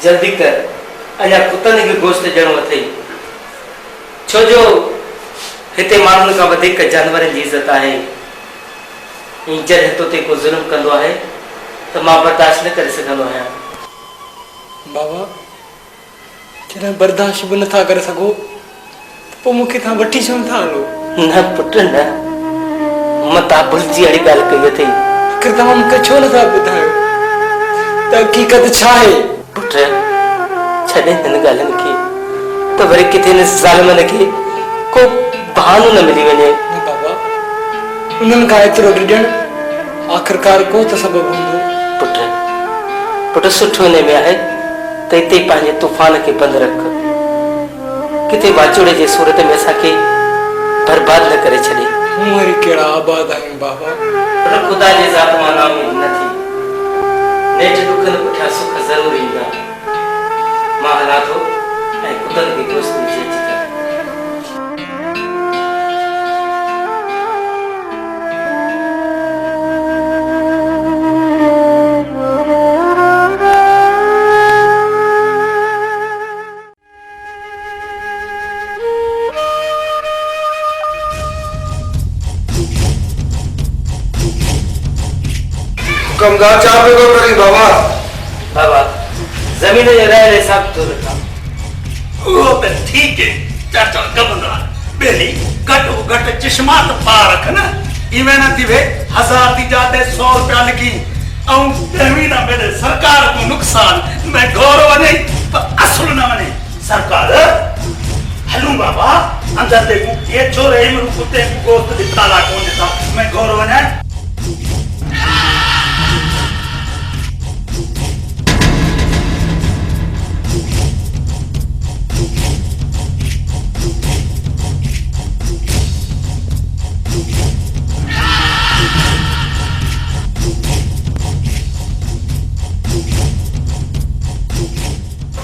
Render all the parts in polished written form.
जल्दी कर अञा कुतनि खे गोश्त ॾियणो अथई छो जो हिते माण्हुनि खां वधीक जानवरनि जी इज़त आहे ऐं जॾहिं तो ते को ज़ुल्म कंदो आहे त मां बर्दाश्त न करे सघंदो आहियां। बाबा जॾहिं बर्दाश्त बि नथा करे सघो पोइ मूंखे तव्हां वठी छो नथा हलो? न पुट न, मता भुलिजी अहिड़ी ॻाल्हि कई अथई। आख़िर तव्हां मूंखे छो नथा ॿुधायो त हक़ीक़त छा आहे? पुट छॾे हिन ॻाल्हियुनि खे त वरी किथे हिन ज़ालिमनि खे को बहानो न मिली वञे। न बाबा, उन्हनि खां एतिरो ॾिजण आख़िरकार को त सबबु हूंदो। पुट सुठो हिन में आहे त हिते पंहिंजे तूफ़ान खे बंदि रख, किथे वाचुड़े जे सूरत में असांखे बर्बाद न करे छॾे। हूं वरी कहिड़ा आबाद आहियूं बाबा? पर ख़ुदा जे ज़ात मां नाउमीद न थी, नेठ ॾुखनि पुठियां सुख ज़रूरु ईंदा। मां हलां थो ऐं कुतनि खे गोश्त विझी अची कर। कमदार चाप को करी बाबा। बाबा जमीन जे रहे हिसाब तो रखा। वो तो ठीक है चाचा कमदार बेली घटो घट चश्मा तो पा रख ना इवें न थी वे 1000 दी जाते 100 रुपया लिखी औ देवी ना मेरे सरकार को नुकसान मैं गौरव नहीं पर असल ना मने सरकार हलूं बाबा अंदर देखूं ये छोरे इमरु कुत्ते को गोश्त दिता ला कौन देता मैं गौरव नहीं।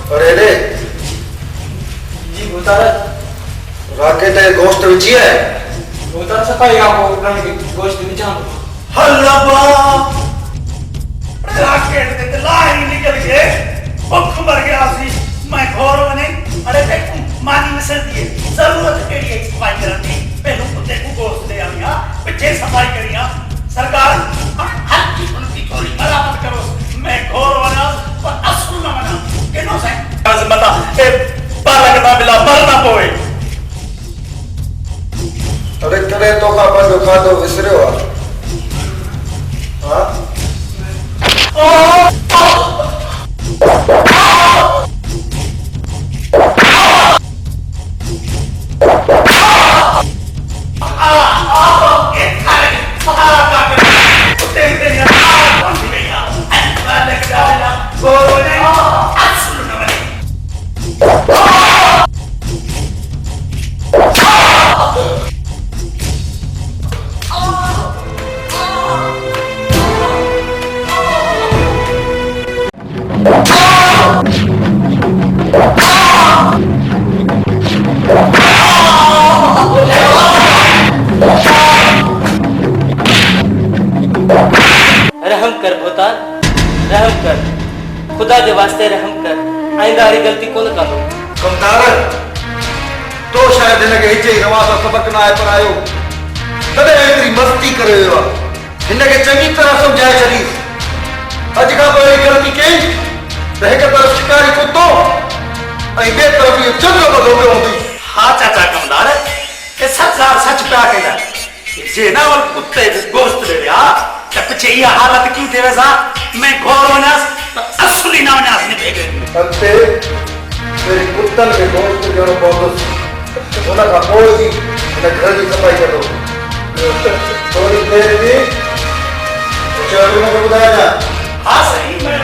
अरे ले जी बुतारा राकेट है गोश्त विची है बुतारा सफाई आपको उन्होंने की गोश्त विचा हल्ला बा राकेट के लाइन निकल गए भूख मर गया सी मैं गौरव नहीं अरे देखो मानी में सर दिए जरूरत के लिए सफाई करनी पहले कुत्ते को गोश्त दे आया पीछे सफाई करिया सरकार हर की उनकी थोड़ी मरामत करो मैं गौरव ना पर असल ना मना के नो से मता ए पालक ना मिला मरना पोए। अरे करे तो का बंद खातो विसरियो हां रहम कर भोतार, रहम कर, खुदा के वास्ते रहम कर, आइंदा वारी गलती कोन कंदो। कमदार तो शायद हिन खे हिचे रवा सां सबक न आहे पढ़ायो तॾहिं एतिरी मस्ती करे वियो आहे हिन खे चङी तरह सम्झाए छॾीस अॼु खां पोइ अहिड़ी ग़लती कई त हिक तरफ़ शिकारी कुतो ऐं ॿिए तरफ़ इहो चङो ॿधो पियो हूंदी। हाँ चाचा कमदार ये सच पिया कहना जे ना और कुत्ते गोश्त ले लिया तब पीछे ये हालत क्यों थे वैसा मैं गौरव नास असली ना नास ने भेगे अंते मेरी कुत्तन खे गोश्त ॾियणो पवंदुसि हुन खां पोइ ई हिन घर जी सफ़ाई कंदो थोरी देरि बि चवणु मूंखे ॿुधाइजां। हाँ सही मैं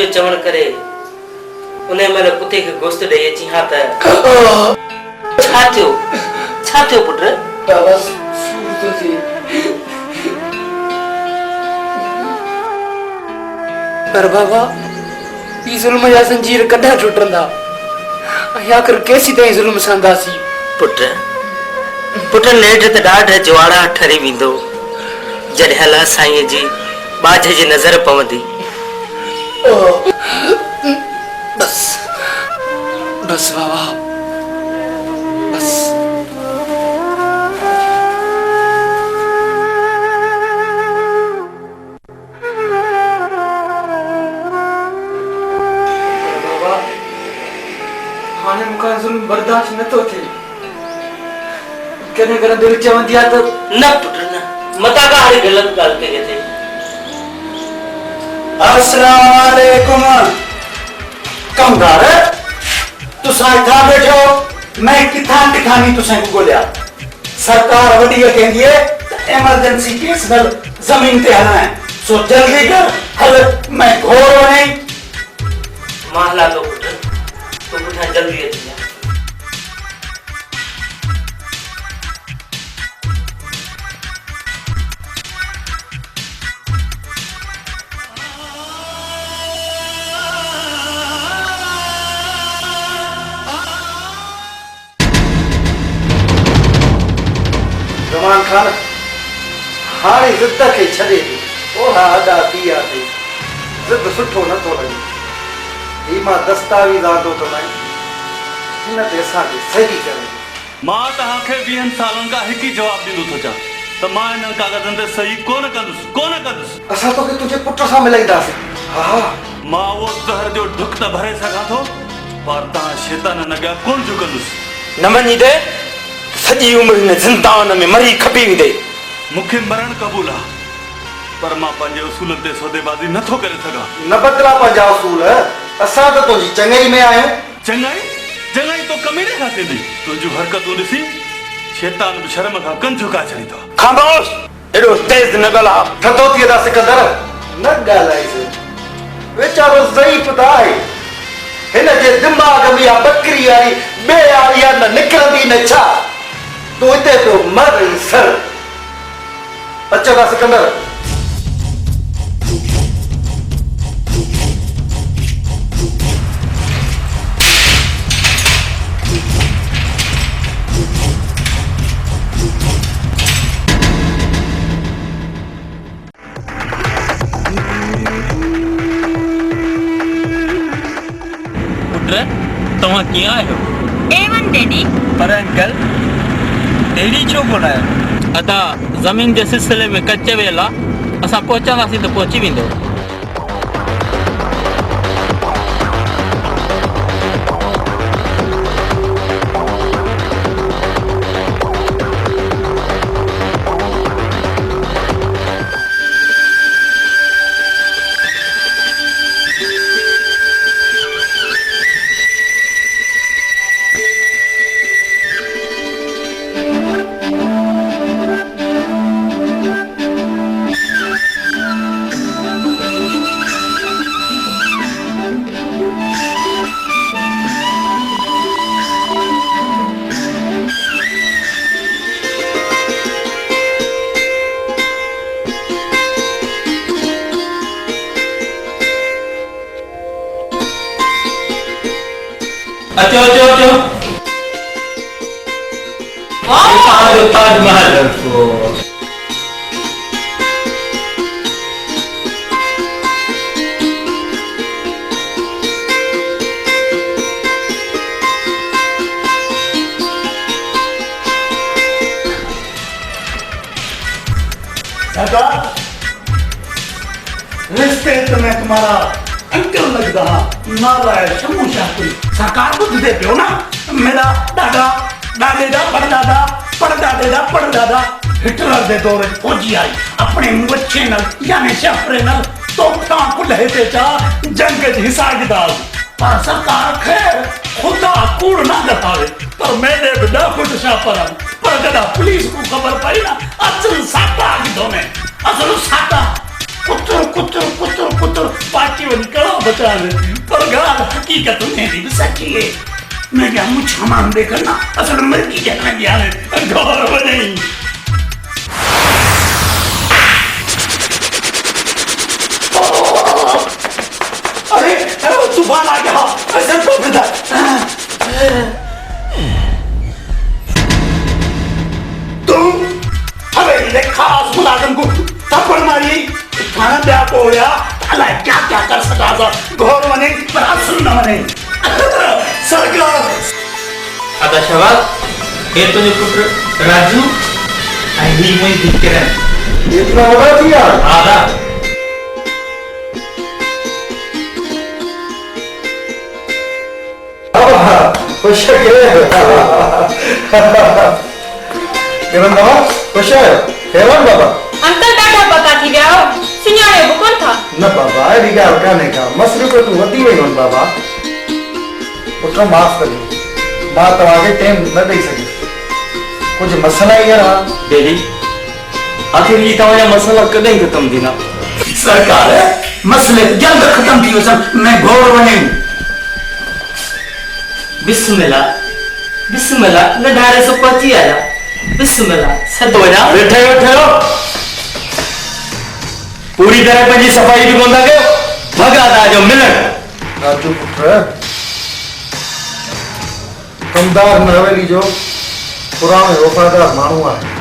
जो चवण करे उन महिल कुते खे गोश्त ॾेई अची हा त छा थियो पुट? बाबा सूर तो थिए। पर बाबा ई ज़ुल्म जा ज़ंजीर कॾहिं टुटंदा? आख़िर केसी ताईं ज़ुल्म सहंदासीं? पुट नेठ त ॾाढ जवाड़ा ठरी वेंदो जॾहिं अलाह साईं जी बाझ जी नज़र पवंदी। बस बस बाबा बस। बाबा हाणे मूंखां ज़ुल्म बर्दाश्त नथो थिए। कॾहिं कॾहिं दिलि चवंदी आहे त न पुट न मता का हाणे ग़लत ॻाल्हि कई अथई। अस्सलाम वालेकुम कमदार तुसां इथां बैठो मैं किथां टिकानी तुसां को गोलिया। सरकार वडी कहंदी है इमरजेंसी केस गल जमीन ते हलना है सो जल्दी कर हल मैं घोर वणे मां हला तो पुट तू पुठियां जल्दी अची जा। ज़मान खान हाणे ज़िद खे छॾे ॾे। ओड़ा अॾा पिया अथई ज़िद सुठो नथो लॻे। ही मां दस्तावेज़ आंदो थो न हिन ते असांखे सही करे। मां तव्हांखे 20 सालनि खां हिकु ई जवाब ॾींदो थो चां त मां हिन कागज़नि ते सही कोन कंदुसि। असां तोखे तुंहिंजे पुट सां मिलाईंदासीं। हा मां उहो ज़हर जो ढुक त भरे सघां थो पर तव्हां शैताननि अॻियां कोन झुकंदुसि। न मञीदे सॼी उमिरि हिन ज़िंदान में मरी खपी वेंदे। मूंखे मरण क़बूल आहे पर मां पंहिंजे उसूलनि ते सौदेबाज़ी नथो करे सघां। न बदिला पंहिंजा उसूल। असां त तुंहिंजी चङाई में आहियूं। चङाई तो कमीने खां थींदी। तुंहिंजूं हरकतूं ॾिसी शैतान बि शर्म खां कन झुकाए छॾींदो। खामोश एॾो तेज़ न ॻाल्हा। थधो थी वेंदा सिकंदर न ॻाल्हाइसि। वीचारो ज़ईफ़ त आहे हिन जे दिमाग़ में या बकरी आई बे आई या न निकिरंदी न छा। तूं हिते तो मर सर। अचो था सिकंदर। तव्हां कीअं आहियो? A1 daddy. पर अंकल अहिड़ी छो कोन आहियो? अदा ज़मीन जे सिलसिले में कचे वेल आहे असां पहुचंदासीं त पहुची वेंदो। अचो ताजमहल रिश्ते तो मैं तुम्हारा अंकल लगदा नाला है शमू शाहपुरी। सरकार को दे पियो ना मेरा दादा दादे दा परदादे दा परदादा हिटलर दे दौर फौजी आई अपने मुच्छे नल यानी शफरे नल तो को लहते चा जंग च हिस्सा गिदाल। पर सरकार खैर खुदा कूड़ ना दतावे पर मैंने भी ना फुट शापर पर जदा पुलिस को खबर पड़ी ना असल साटा गिदो में असल साटा कुतर कुतर कुतर कुतर पाची वही कड़ा बचा रहे पर गाल हकीकत में भी सच्ची है मैं क्या मुझे मान देखा ना असल में की कहना गया है गौरव नहीं अरे तूफान आ गया ऐसे तो बता तुम हवेली खास मुलाजिम को थप्पड़ मारी थाना ब्याह को होया अल्लाह क्या क्या कर सका था घोर बने बड़ा सुनना बने सरकार आता शवाब हे तुझे पुत्र राजू आई ही मुई दिक्कत इतना बड़ा दिया आधा खुश है किरण बाबा खुश है हेवन बाबा अंकल ॾाढा पका थी विया आहियो सुञाणियो बि कोन था न बाबा अहिड़ी ॻाल्हि कान्हे का मसरूं को तूं वधी वई आहिनि बाबा पुट माफ़ कजो मां तव्हांखे टाइम न ॾेई सघियुसि कुझु मसला ई अहिड़ा डेडी आखिर ये तव्हांजा मसला कॾहिं ख़तम थींदा सरकार मसले जल्द खत्म थी वसन मैं घोर बने बिस्मिल्लाह बिस्मिल्लाह न ढारे सो पहुंची आया बिस्मिल्लाह सद वजा ठहियो ठहियो पूरी तरह पंहिंजी सफ़ाई बि कोन था कयो भॻा था जो मिलण राजू पुत्र कमदार न हवेली जो पुराणो वफ़ादार माण्हू आहे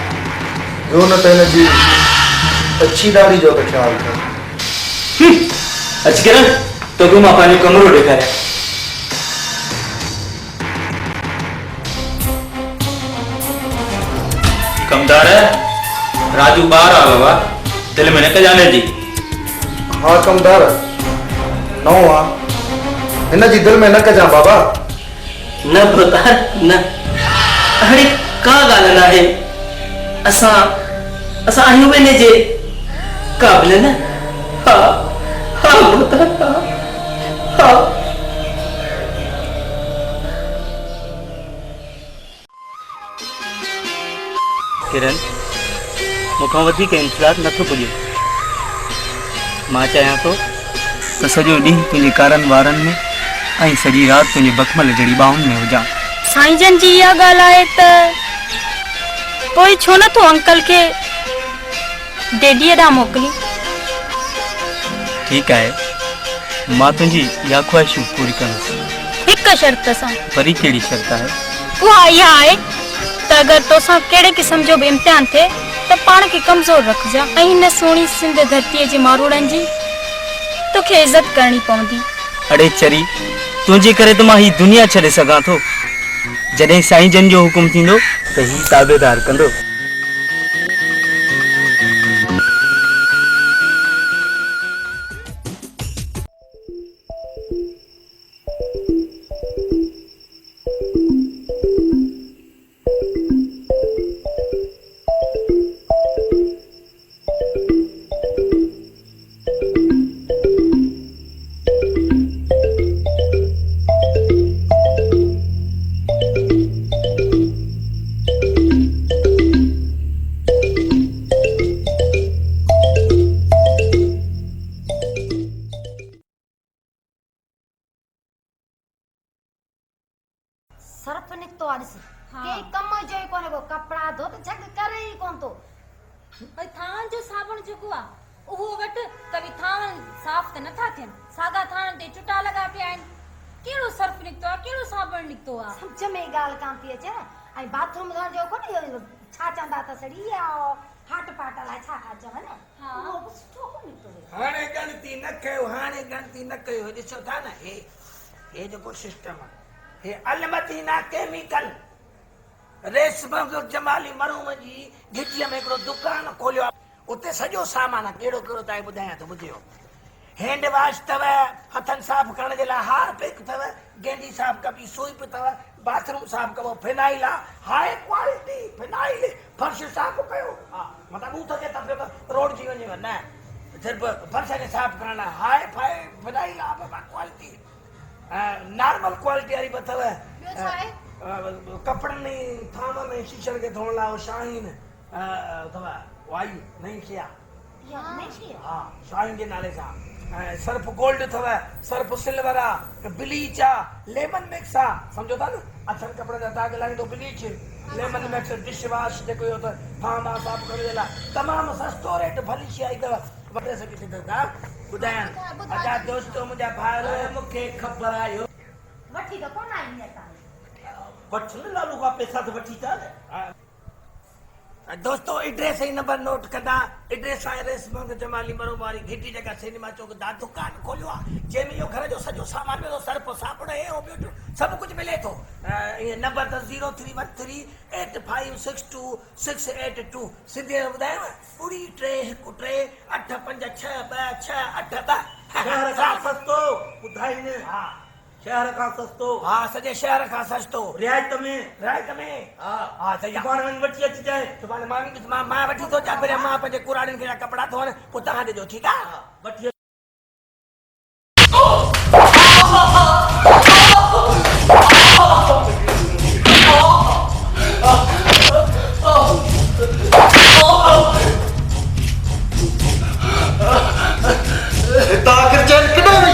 ॿियो न त हिन जी अछी दाढ़ी जो त ख़्यालु कर अच किरण तोखे मां पंहिंजो कमरो ॾेखारियां कमदार राजू ॿार आहे बाबा दिलि में न कजाने जी हा कमदार नओं आहे हिन जी दिलि में न कजां बाबा न पुत्र न अहिड़ी का ॻाल्हि न आहे असां आहियूं ॿिन्ही जे क़ाबिल न हा हा पुत्र हा हा किरण मूंखां वधीक इंतज़ारु नथो पुॼे मां चाहियां थो त सॼो ॾींहुं तुंहिंजे कारनि वारनि में ऐं सॼी राति तुंहिंजे बखमल जहिड़ी ॿाहुनि में हुजां साईं जन जी इहा ॻाल्हि आहे त पोइ छो नथो अंकल खे डेडीअ ॾांहुं मोकिली ठीकु आहे मां तुंहिंजी इहा ख़्वाहिशूं पूरी कंदुसि हिकु शर्त सां वरी कहिड़ी शर्त आहे उहा इहा आहे त अगरि तोसां कहिड़े क़िस्म जो बि इम्तिहान थिए त पाण खे कमज़ोर रखिजां ऐं हिन सुहिणी सिंध धरतीअ जे मारूड़नि जी तोखे इज़त करणी पवंदी अड़े चरी तुंहिंजे करे त मां हीअ दुनिया छॾे सघां थो जॾहिं साईं जन जो हुकुम थींदो त हीउ ताबेदार कंदो सर्फ निकतो आ ॾिस के कम जो ई कोने को कपड़ा धो त झग करे ई कोन तो भई थान जो साबुण जेको आ उहो वट कभी थान साफ़ त नथा थियन सागा थान ते चुटा लगा पिया आहिनि केड़ो सर्फ निकतो आ केड़ो साबुण निकतो आ समझ में गाल कान थी अचे ऐं बाथरूम धोण जो कोने छा चंदा त सड़ी आ हाट पाट ला छा खा चवन हां वो सुठो कोन निकतो हाणे गणती न कयो हाणे गणती न कयो ॾिसो था न हे जेको सिस्टम आहे हे अलमदीना केमिकल रेशम जमाली मरूम जी गिटीअ में हिकिड़ो दुकान खोलियो आहे उते सॼो सामान आहे कहिड़ो कहिड़ो तव्हांखे ॿुधायां थो ॿुधियो हैंड वॉश अथव हथनि साफ़ करण जे लाइ हारपिक अथव गेंडी साफ़ कबी सूप अथव बाथरूम साफ़ कबो फिनाइल आहे हाई क्वालिटी फिनाइल फर्श साफ़ कयो हा मतिलबु ॿूथ खे त रोड जी वञेव न सिर्फ़ु फर्श खे साफ़ करण लाइ हाई फाई फिनाइल आहे बाबा क्वालिटी नॉर्मल क्वालिटी वारी अथव कपिड़नि थाम में शीशनि खे धोअण लाइ शाहीन अथव वाई नई शइ आहे इहा हमेशह आहे। हाँ स्वाइन जे नाले सां सर्फ गोल्ड अथव, सर्फ सिल्वर आहे, ब्लीच आहे, लेमन मिक्स आहे, सम्झो था न अछनि कपिड़े जा दाग लाईंदो bleach, lemon mix dish wash जेको इहो त फार्म आहे साफ़ करण जे लाइ तमामु सस्तो रेट भली शइ आई अथव। वठे सघी था ॿुधायां अछा दोस्तो मुंहिंजा भाइर मूंखे ख़बर आहे वठी त कोन आई असां वठ न लालू खां पैसा त वठी था न। दोस्तों एड्रेस ही नंबर नोट कंदा। एड्रेस आहे रेस्टोरेंट जमाली मरोबारी घिटी जगह सिनेमा चौक दा दुकान खोलियो आहे जंहिंमें इहो घर जो सॼो सामान मिलो सर्फ साबुण ऐं ॿियो सभु कुझु मिले थो। नंबर त 0313856268 सिंधी में ॿुधायांव 31313856262। शहर खां सस्तो ॿुधाईनि। हा शहर खां सस्तो। हा सॼे शहर खां सस्तो रियायत में। हा त सुभाणे वञी वठी अचिजांइ। सुभाणे मां वठी थो अचां पहिरियों मां पंहिंजे कुराड़ियुनि खे कपिड़ा धोअण पोइ तव्हां ॾिजो ठीकु आहे वठी आखिर चैन किॾे वई?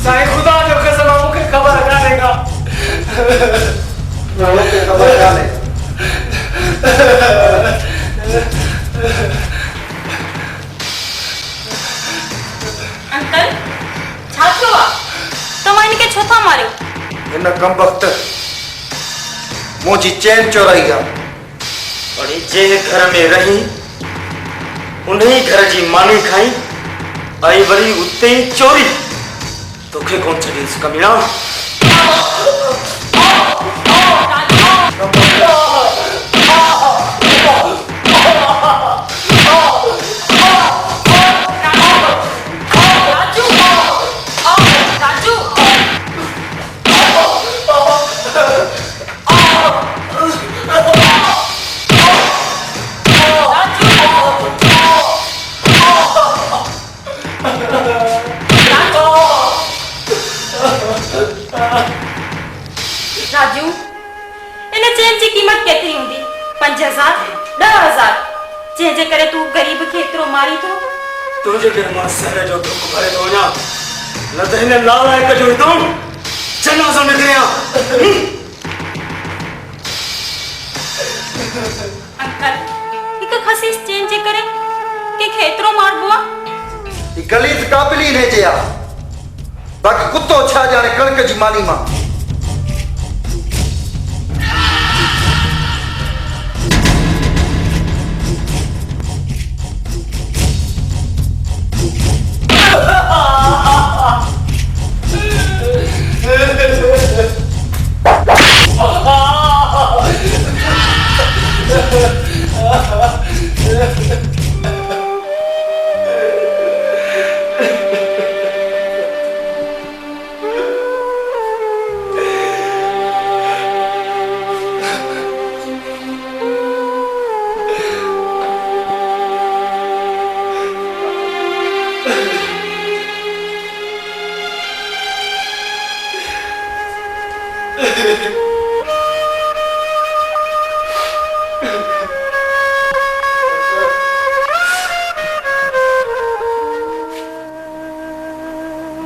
साईं खुदा जो कसम आहे मूंखे ख़बर कान्हे का। मूंखे ख़बर कान्हे। अंकल छा थियो आहे? तव्हां हिनखे छो था मारियो? हिन कमबख़्त मुंहिंजी चैन चोराई आहे। और जंहिं घर में रही उन ही घर जी मानी खाई ऐं वरी उते ई चोरी। तोखे कोन छॾींदुसि कमीना। राजू इन चैन जी कीमत केतिरी हूंदी? 5000 10,000 जंहिंजे करे तूं गरीब खे एतिरो मारी थो? तुंहिंजे करे मां शहर जो दुख भरे थो वञा न त हिन नालायक जो हितो जनाज़ो निकिरियां। अंकल हिकु ख़सीस चैन जे करे कंहिंखे एतिरो मारबो आहे? ही गलीज़ काबिल ई न चया बाक़ी कुत्तो छा ॼाणे कणक जी मानी मां।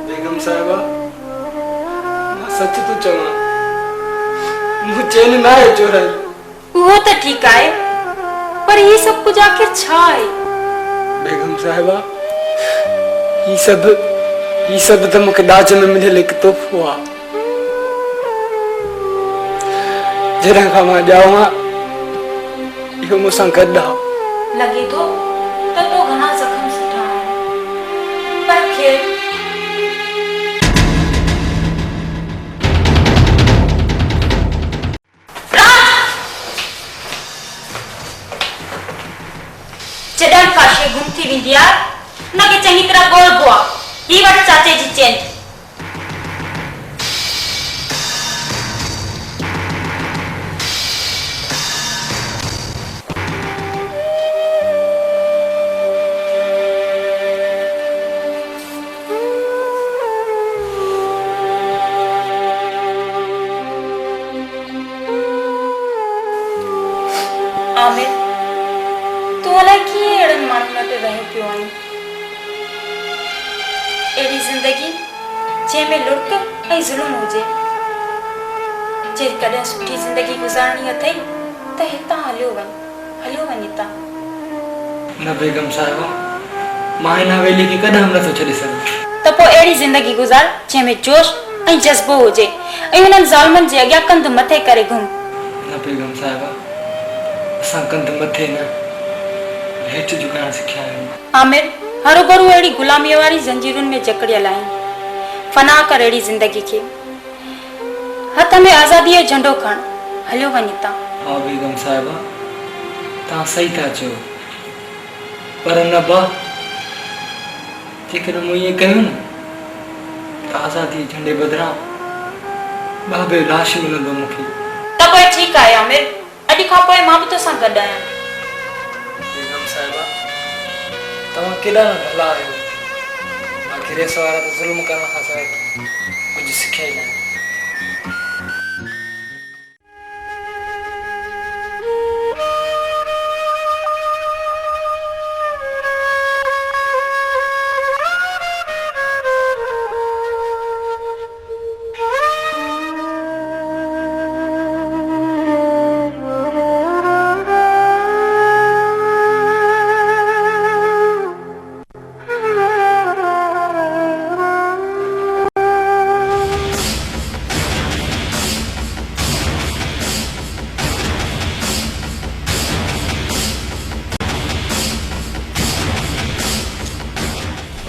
बेगम साहिबा मां सच थो चवां मूं चैन न आहे चोराई। उहो त ठीकु आहे पर ही सभु कुझु आख़िर छा आहे? बेगम साहिबा ही सभु त मूंखे ॾाज में मिलियल हिकु तोहफ़ो आहे। जॾहिं खां मां ॼाओ आहियां इहो मूंसां गॾु आहे। लॻे थो त तो घणा ज़ख़्म सुठा आहिनि पर खेर जॾहिं काशे गुम थी वेंदी आहे हुनखे चङी तरह ॻोल्हबो आहे। ही वटि चाचे जी चैन। आमिर तूं अलाए कीअं अहिड़नि माण्हुनि वटि रहे पियो आई। एड़ी जिंदगी जंहिंमें लुड़क ऐं ज़ुल्म हुजे। जेकॾहिं सुठी ज़िंदगी गुज़ारणी अथई त हितां हलियो वञ हितां। न बेगम साहिबा, मां हिन हवेली खे कॾहिं नथो छॾे सघां। त पोइ अहिड़ी ज़िंदगी गुज़ार जंहिंमें जोश ऐं जज़्बो हुजे ऐं हुननि ज़ालमनि जे अॻियां कंध मथे करे घुम। न बेगम साहिबा, असां कंध मथे न हेठि झुकाइण सिखिया आहियूं। आमिर हरू भरू अहिड़ी ग़ुलामीअ वारी ज़ंजीरुनि में जकड़ियल आहिनि। फना कर अहिड़ी ज़िंदगी खे, हथ में आज़ादीअ जो झंडो खण, हलियो वञ हितां। हा बेगम साहिबा, तव्हां सही था चओ, पर न बा, जेकॾहिं मूं ईअं कयूं न त आज़ादी झंडे बदिरां बाबे लाश मिलंदो मूंखे। त पोइ ठीकु आहे आमिर, अॼु खां पोइ मां बि तोसां गॾु आहियां। बेगम साहिबा, तव्हां केॾा भला आहियो। आख़िर इस वारा त ज़ुल्म करण खां सवाइ कुझु सिखिया ई न।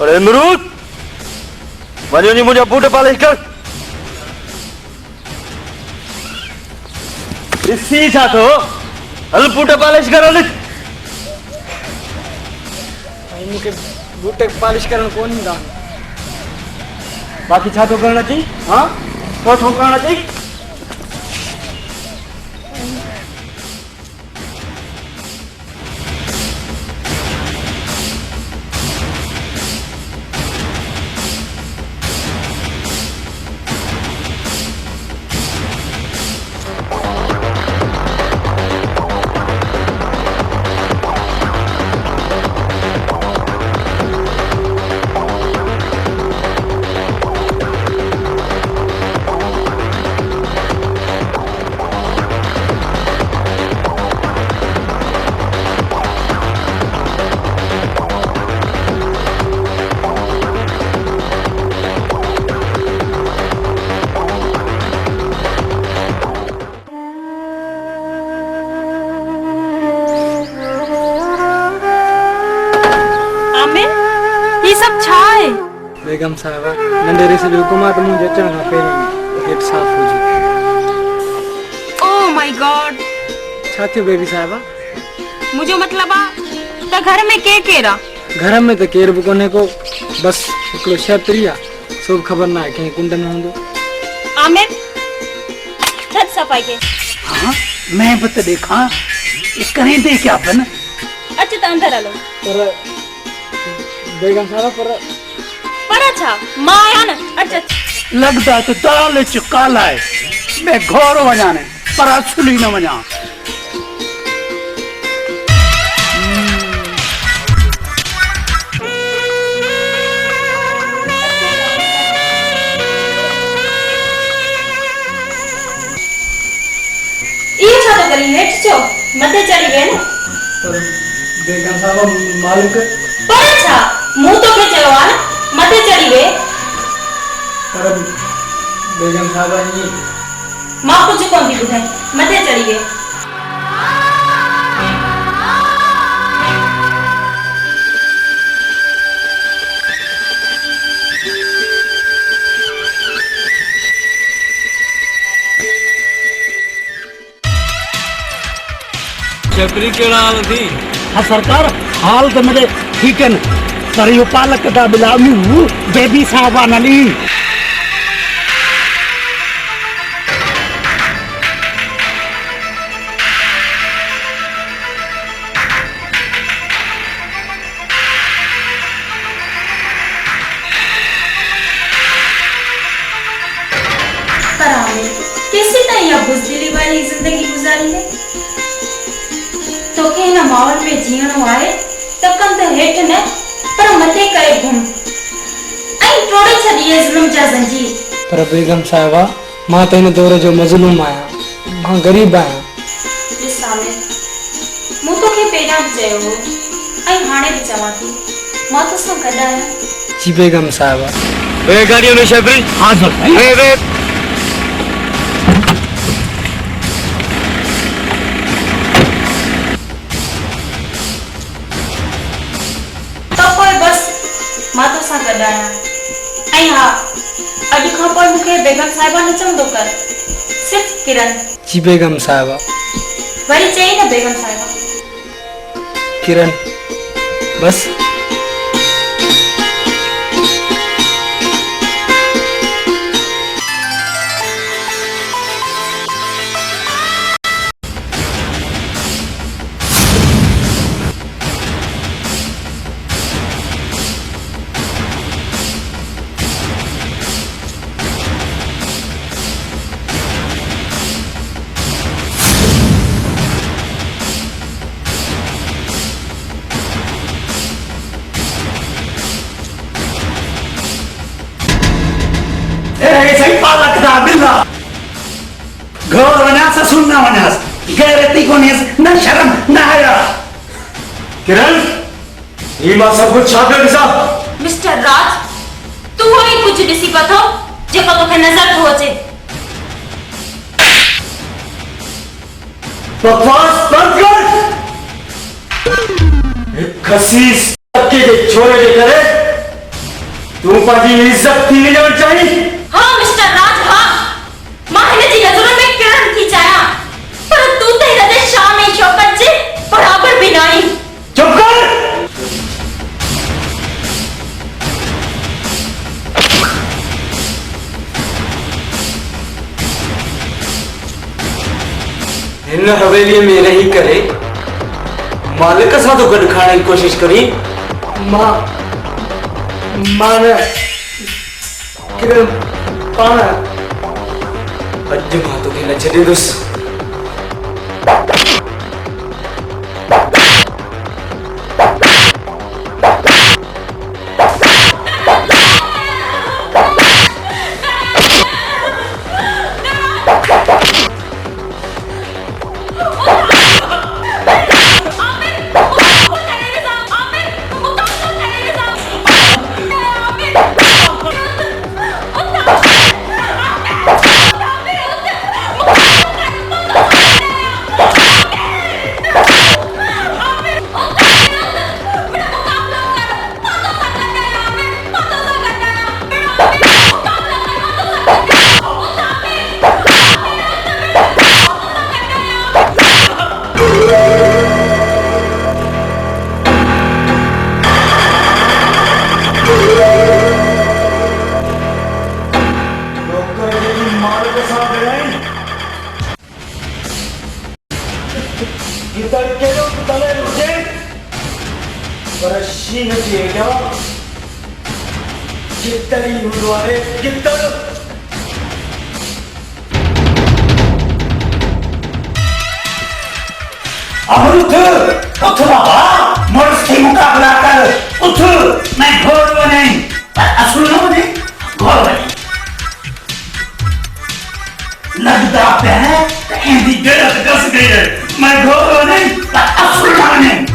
अरे अमरूद, वञो मुंहिंजा बूट पॉलिश कर। ॾिसी छा थो, हल बूट पॉलिश कर हल। मूंखे बूट पॉलिश करणु कोन ईंदा। बाक़ी छा थो करणु अची? हाँ, छो थो करणु अची? बेगम साहिबा, नंढेरे से हुकुम आहे त मुंहिंजे अचण खां पहिरियों गेट साफ़ हुजे। ओह माय गॉड, छा थियो बेबी साहिबा? मुंहिंजो मतिलबु आहे त घर में केरु आहे? घर में त केर बि कोन्हे को, बस हिकिड़ो छतरी आहे, सो बि ख़बर न आहे कंहिं कुंड में हूंदो। आमिर, छत सफ़ाई के। हाँ, मैं भी तो देखा, ये करें दे क्या बन? अच्छा तो अंदर हलो। पर बेगम साहिबा, पर अच्छा मां आया न। अच्छा लगता तो दाल चुकाला है। मैं घोर वजाने पर असली न वजा। ये छा तो करी हेठ चो मथे चढ़ी गए न। पर बेगम साहिबा मालिक। पर अच्छा मुंह तो के चयो आ न मथे चढ़ी गए। पर बेगम साहिबा ये मां कुछ कोन थी ॿुधाई, मथे चढ़ी गए। छतरी केड़ा हाल थी? हाँ सरकार, हाल तो मेरे ठीक है न, पर यो पालक दा बिलामी बेबी साहबा नली। कैसे तरह बुज़दिली वाली जिंदगी गुजारी है? तो के ना माहौल में जीणो आए त कंध हेठ न पर मथे करे घुम ऐं टोड़े छॾिए ज़ुल्म जा ज़ंजीर। पर बेगम साहिबा मां त हिन दौर जो मज़लूम आहियां, मां ग़रीब आहियां। ॾिस आमिर, मूं तोखे पहिरियां बि चयो हो ऐं हाणे बि चवां थी, मां तोसां गॾु आहियां। जी बेगम साहिबा। गाड़ियों में शबरी हाँ सर त पोइ बस मां तोसां गॾु आहियां। ऐं हा, अॼु खां पोइ मूंखे बेगम साहिबा न चवंदो कर, सिर्फ़ किरण। जी बेगम साहिबा। वरी चई न बेगम साहिबा। किरण बस। सही पालक दा बिल्ला घर वनास सुनना वनास गैरती को न शर्म न हया। किरण ये मां सब कुछ छा पियो ॾिसां। मिस्टर राज, तू ही कुछ ॾिसी पथो जेको तोखे नज़र थो अचे। बकवास बंद कर। एक खसीस तबके जे छोरे जे करे तू पंहिंजी इज्जत थी वञणु चाहिए। हाँ मिस्टर राज, हाँ, मां हिन जी नज़रुनि में किरण थी चाहियां, पर तू त हिन जे शान ऐं शौकत जे बराबर बि न आहीं। चुप कर। हिन हवेली में रही करे मालिक सां तो गॾु खाइण जी कोशिश करी। मां न किरण पाण अॼु मां तोखे न छॾींदुसि। अमृत उठ बाबा, मर्द से मुकाबला कर। उठ, मैं घोड़ बने असुर न बने, घोड़ बने। लगता है ऐसी गलत कस गई है। मैं घोड़ बने असुर न बने।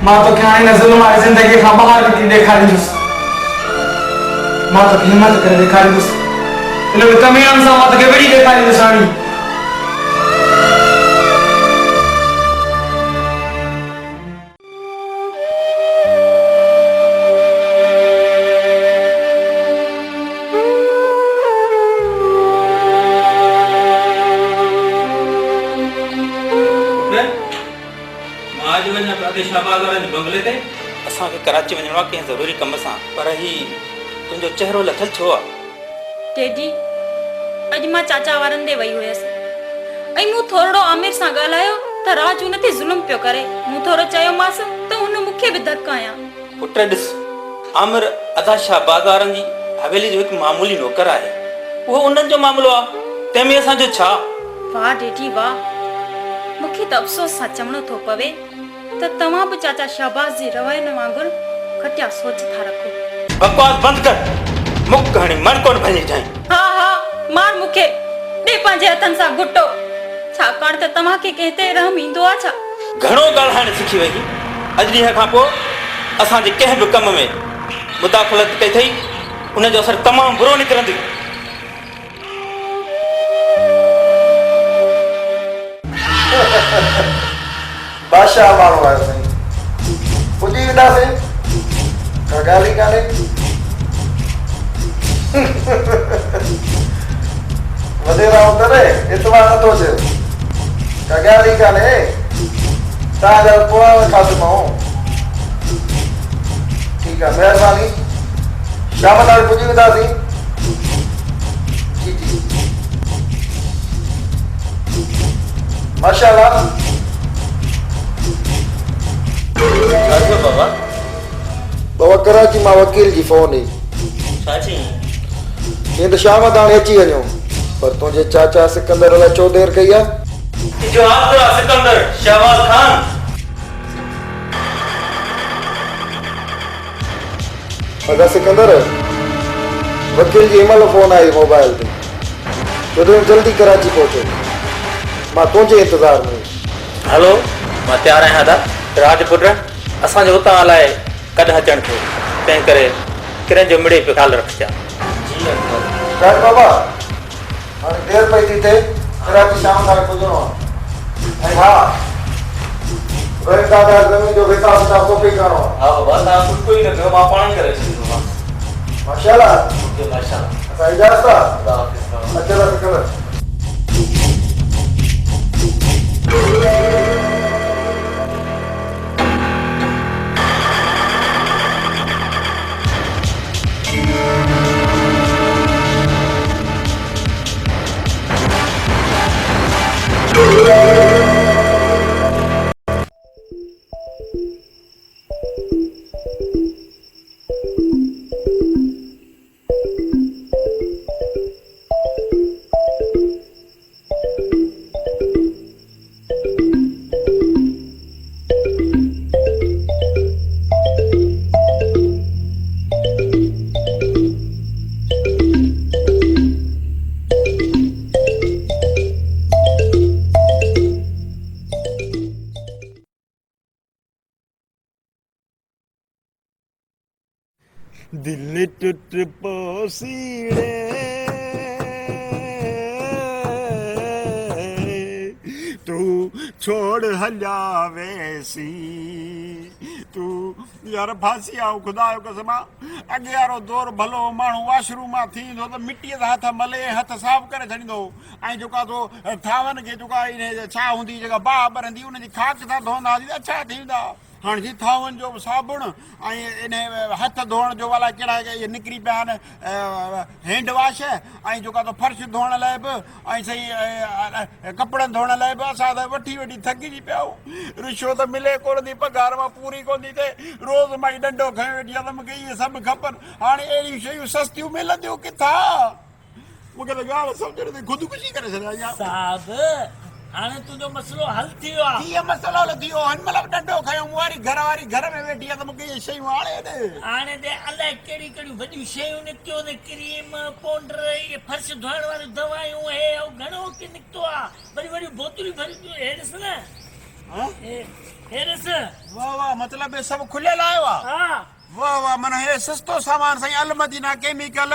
मां तो क्या है ज़ुल्म वारी ज़िंदगी खां ॿाहिरि निकिरी ॾेखारींदुसि। मां तोखे हिमत करे ॾेखारींदुसि। हिन में कमियान सां मां तोखे वरी ॾेखारींदुसि हाणे। बंगले ते असांखे कराची वञणो आहे कंहिं ज़रूरी कम सां, पर ही तुंहिंजो चहिरो लथल छो आहे? डैडी, अॼु मां चाचा वारनि ॾे वई हुयसि ऐं मूं थोरो आमिर सां ॻाल्हायो त राज हुन ते ज़ुल्म पियो करे। मूं थोरो चयोमांसि त हुन मूंखे बि धकायां। पुट ॾिस, आमिर अदा शाहबाद वारनि जी हवेली जो हिकु मामूली नौकर आहे। उहो उन्हनि जो मामिलो आहे, तंहिंमें असांजो छा? वाह डेठी वाह, मूंखे त अफ़सोस सां चवणो थो पवे त तव्हां बि चाचा शहबाज़ जी रवायन वांगुरु घटिया सोच था रखो। बकवास बंदि कर, मुक हणी मर कोन भञी जाए। हा हा, मार मूंखे, ॾे पंहिंजे हथनि सां घुटो, छाकाणि त तव्हांखे कंहिं ते रहम ईंदो आहे छा? घणो ॻाल्हाइण सिखी वई। अॼु ॾींहं खां पोइ असांजे कंहिं बि कम में मुदाख़लत कई अथई, उनजो असरु तमामु बुरो निकिरंदी। बादशाह माण्हू आयो साईं, पुॼी वेंदासीं, का ॻाल्हि ई कान्हे। वधेरा उतर इतवार नथो अचे, का ॻाल्हि ई कान्हे। तव्हांजा पुराणा ख़ातिमो ठीकु आहे, महिरबानी। शाम ताईं पुॼी वेंदासीं। जी जी, माशाअल्लाह। बाबा बाबा कराची मां वकील जी फोन हुई, छा चई? चई त शाम ताणी अची वञो, पर तुंहिंजे चाचा सिकंदर अलाए छो देरि कई आहे। जो आसरा सिकंदर शहबाज खान। अगर सिकंदर, वकील जी हिमल फोन आई मोबाइल ते, तो जल्दी कराची पहुचो, मां तुंहिंजे इंतज़ार में। हलो, मां तयारु आहियां दादा। राजपुट असांजो हुतां अलाए कॾहिं अचणु थियो, तंहिं करे किरन जो मिड़े पियो ख़्यालु रखिजा। राज बाबा, हाणे देरि पई थी थिए, कराची शाम ताईं पुॼणो आहे। ऐं हा, रोहित दादा ज़मीन जो हिसाब किताब कॉपी करणो आहे। हा बाबा, तव्हां कुझु कोई न कयो, मां पाण ई करे छॾींदोमांसि। माशाअल्लाह। माशाअल्लाह। असां इजाज़त आहे। अचो सिकंदर। दिल टूट पोसीड़े तू छोड़ हलिया वैसी तू यार फांसी आऊं खुदा जो कसम अॻे वारो दौर भलो माण्हू वॉशरूम मां थींदो त मिटीअ सां हथ मले हथ साफ़ करे छॾींदो ऐं जेका तो थांवनि खे जेका इन छा हूंदी जेका बाहि ॿरंदी उनजी खाक सां धोईंदा हुआसीं त छा थींदा। हाँ जी थावन जो साबुण इन हथ धोण जो वाला कड़ा ये निकरी पिया हैंड वॉश जो तो फर्श धोण लाइ बि सही कपड़न धोण लाइ बि असां त वठी वठी थकिजी पिया रिश्वत मिले कोन थी पगार मां पूरी कोन थी थिए रोज़ मां डंडो खयो वेठी आहे त मूंखे इहे सभु खपनि हाणे अहिड़ियूं शयूं सस्तियूं मिलंदियूं किथां मूंखे त ॻाल्हि सम्झ नथी ख़ुदकुशी करे छॾिया साहब हाणे तुंहिंजो मसलो हल थी वियो आहे कीअं मसलो हल थी वियो हिन महिल डंडो खयो मूं वारी घर में वेठी आहे त मूंखे इहे शयूं हाणे ॾे हाणे त अलाए कहिड़ियूं कहिड़ियूं वॾियूं शयूं निकितियूं आहिनि क्रीम पाउडर इहे फर्श धोइण वारियूं दवायूं हे घणो की निकितो आहे वरी वॾियूं बोतलूं भरियूं हे ॾिस न हे ॾिस वाह वाह मतिलबु सभु खुलियल आयो आहे हा वाह वाह माना हे सस्तो सामान साईं अल मदीना केमिकल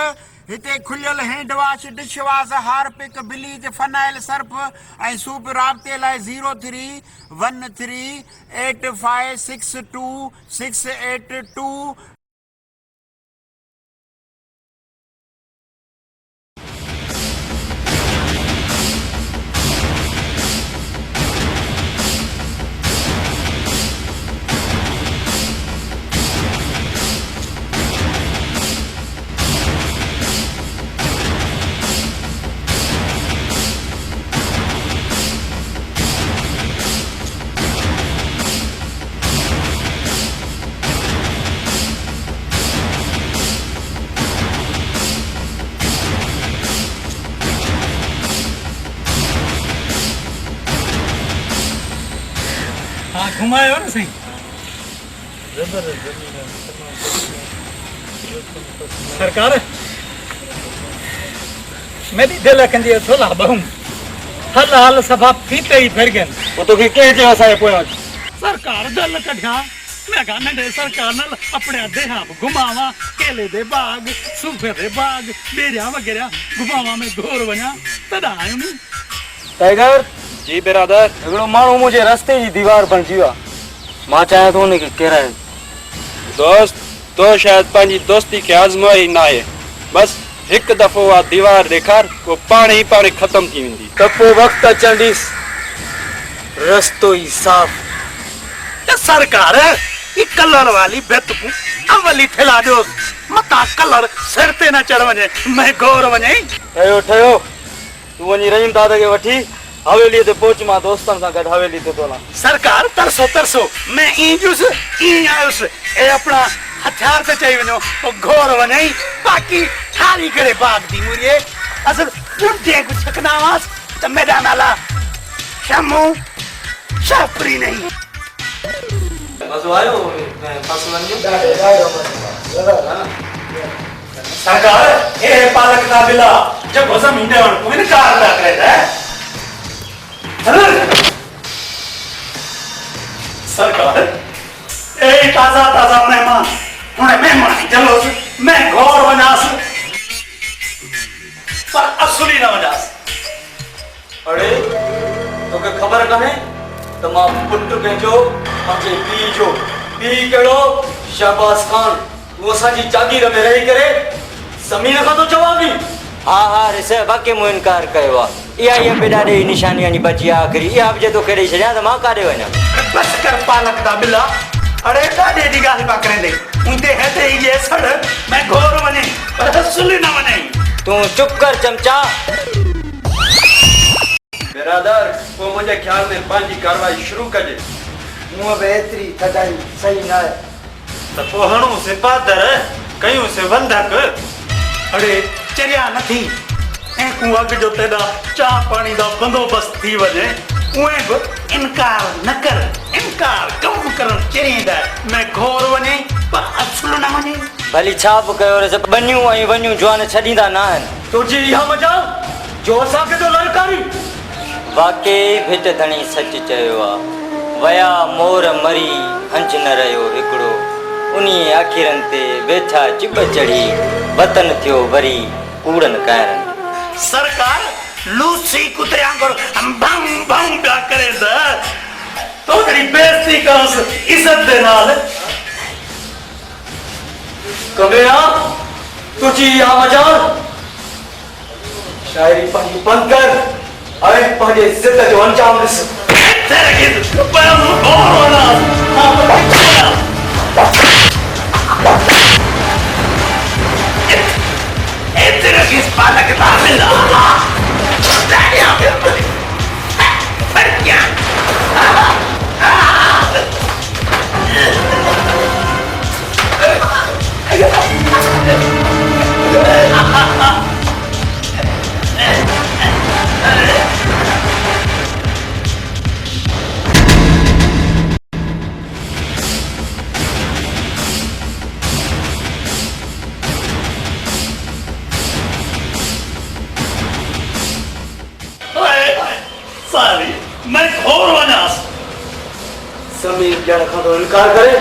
हिते खुलियल hand wash dish wash Harpic bleach phenyl Surf ऐं सूप राब्ते लाइ 03138562 घुमायो न सही सरकार मेरी दिल कंदी थोला बहु हल हाल सभा फीते ही फिर गए वो तो के जे असां पोया सरकार दिल कढिया मैं कहा नंढे सरकार नाल अपने देहा घुमावा केले दे बाग सूफे दे बाग बेरिया वगैरह घुमावा में घोर वञा तॾहिं आयो नी टाइगर जी बिरादर हिकिड़ो माण्हू मुंहिंजे रस्ते जी दीवार बणिजी वियो आहे मां चाहियां थो हुनखे किराए दोस्त तो शायद पंहिंजी दोस्ती खे आज़माई न आहे बस हिकु दफ़ो उहा दीवार ॾेखार पोइ पाण ई ख़तम थी वेंदी त पोइ वक़्तु अचण ॾिस रस्तो ई साफ़ ये सरकार ये कलर वाली बेत को अवली थेला दो मता कलर सिर ते न चढ़ वञे मैं गौर वञे ठहियो ठहियो तूं वञी रहीम दादा खे वठी हवेली ते पहुच मां दोस्तनि सां गॾु हवेली ते तो हलां सरकार तरसो तरसो मैं ई जुस ई आयुस ए अपना हथियार ते चई वञो तो गौर वञे बाकी खाली करे बाग दी मुरिए असल पुंटे को छकना वास त मेरा नाला शमू शापरी नहीं मज़ो आयो फसलनि सरकार ए पालक का बिला जब जमीन दे वन को इनकार ना करे है सरकार ए ताजा ताजा मेहमान हुने मेहमान चलो मैं घोर वनास पर असली न वनास अड़े तोखे ख़बर कान्हे त मां पुट पंहिंजो पंहिंजे पीउ जो पीउ कहिड़ो शहबाज़ ख़ान उहो असांजी जागीर में रही करे ज़मीन खां थो जवाबी हा हा ॾिस बाक़ी मूं इनकार कयो आहे इहा बेॾाॾे निशानी वञी बची आहे आख़िरी इहा बि जे तोखे ॾेई छॾियां त मां काॾे वञा बस कर पालक दा बिला अरे ॾाढे दी ॻाल्हि पिया करे दे उनते हेते ई जे सड़ मैं घोर वञे पर असली न वञे तूं चुप कर चमचा बिरादर पोइ मुंहिंजे ख़्याल में पंहिंजी कार्रवाई शुरू कजे मूं बि एतिरी थधाई सही न आहे त पोइ हणूं से पादर कयूं से बंधक अरे चरिया नथी ऐं को अॻ जो तेॾा चाह पाणी दा बंदोबस्त थी वञे उहे बि इनकार न कर इनकार कम करण चरींदा मैं घोर वञे पर असुल न वञे भली छा बि कयो रे बनियूं ऐं वनियूं जवान छॾींदा न आहिनि तुंहिंजी इहा मजाल जो असांखे तो ललकारी वाकई भिट धणी सच चयो आहे वया मोर मरी हंज न रहियो हिकिड़ो उन्ही आखिरनि ते वेठा चिब चढ़ी वतन थियो वरी कूड़नि काइरनि सरकार लूसी कुते आंगुर भंग भंग पिया करे त तो तेरी बेइज्जती करस इज्जत दे नाल कमेरा तुझी इहा मजाल शायरी पंहिंजी बंदि कर ऐं पंहिंजे ज़िद जो अंजाम ॾिस तेरे के पर और होना तेरे किस पालक का मिला पर क्या सारी मैं घोर वनास समीर ॼण खां तो इनकार करे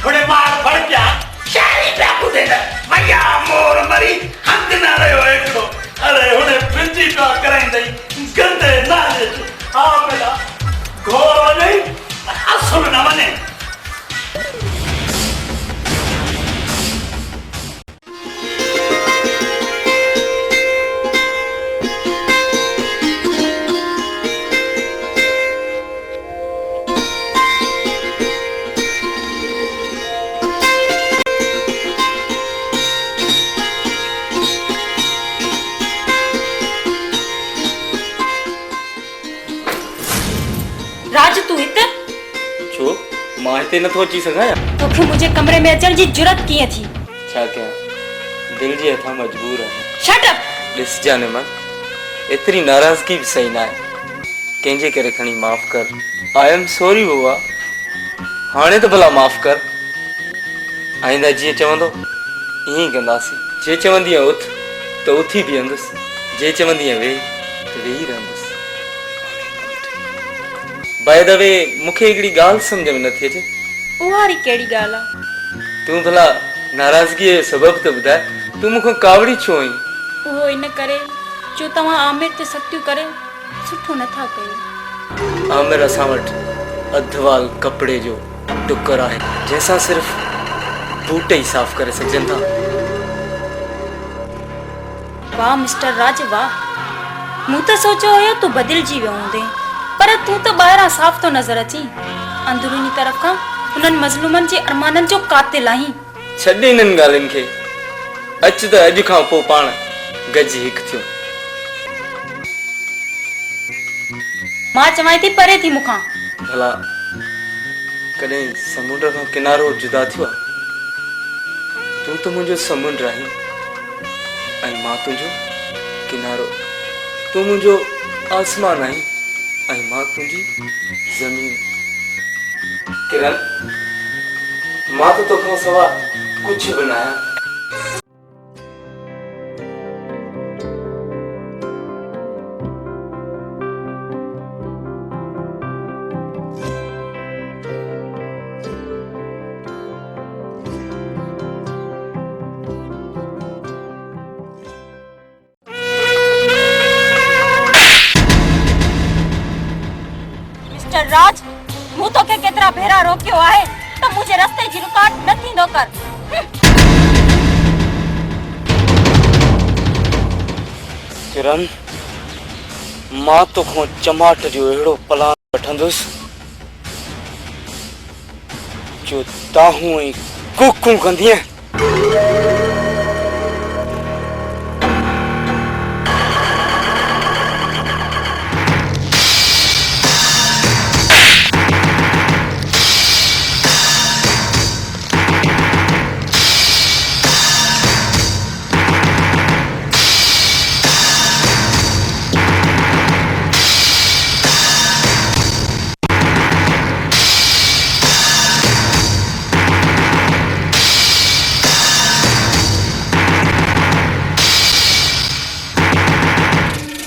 थोड़े मार फड़ गया शायरी पे कुदे न भैया मोर मरी हंद ना रहो एकड़ो अरे हुने पिंजी का कराई दई गंदे नाले आ मेरा घोर वने असुल न वने राज तू हिते छो मां हिते नथो अची सघां या तोखे मुंहिंजे कमरे में अचण जी जुरत कीअं थी छा कयां दिल जे हथां मजबूर आहियां। Shirt up. ॾिस जाने मन, एतिरी नाराज़गी बि सही न आहे। कंहिंजे करे खणी माफ़ कर। आई एम सॉरी बुआ। हाणे त भला माफ़ कर। आईंदा जीअं चवंदो ईअं ई कंदासीं। जे चवंदी उथ त उथी बीहंदुसि, जे चवंदी वेही त वेही रहंदुसि। बाय द वे, मूंखे हिकिड़ी ॻाल्हि सम्झ में नथी अचे। उहा वारी कहिड़ी ॻाल्हि आहे? तूं भला नाराज़गीअ जो सबबु त ॿुधाए। तूं मूंखां कावड़ी छो आहीं? उहो इन करे जो तव्हां आमिर ते सख़्तियूं करे सुठो नथा कयो। आमिर असां वटि अधवाल कपिड़े जो टुकर आहे जंहिंसां सिर्फ़ बूट ई साफ़ करे सघजनि था। वाह मिस्टर राज वाह, मूं त सोचियो हुयो तूं बदिलजी वियो हूंदे, पर तूं त ॿाहिरां साफ़ थो नज़र अची। अंदरूनी तरफ़ खां उन्हनि मज़लूमनि जे अरमाननि जो कातिल आहीं। छॾ इन्हनि ॻाल्हियुनि खे। अच त अॼु खां पोइ पाण गॾिजी हिकु थियो। मां चवां थी परे थी मूंखां। भला कॾहिं समुंड खां किनारो जुदा थियो आहे? तूं त मुंहिंजो समुंड आहीं ऐं मां तुंहिंजो किनारो। तूं मुंहिंजो आसमान आहीं ऐं मां तुंहिंजी ज़मीन। किरण, मां त तोखां सवाइ कुझु बि न आहियां। मिस्टर राज, मूं तोखे केतिरा भेरा रोकियो आहे त मुंहिंजे रस्ते जी रुकावट न थींदो कर। किरण, मां तोखां चमाट जो अहिड़ो प्लान वठंदुसि जो ताहूं ऐं कुकूं कंदीअ।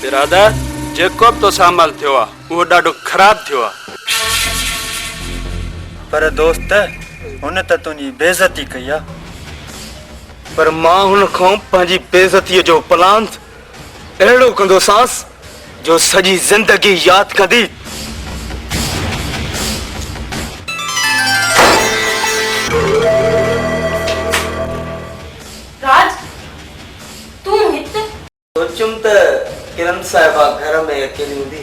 बिरादर, जेको बि तोसां अमल थियो आहे उहो ॾाढो ख़राब थियो आहे। पर दोस्त, हुन त तुंहिंजी बेइज़ती कई आहे। पर मां हुन खां पंहिंजी बेइज़तीअ जो प्लान अहिड़ो कंदोसांसि जो सॼी ज़िंदगी यादि कंदी। राज, तूं हिते? सोचुम त किरण साहिबा घर में अकेली हूंदी,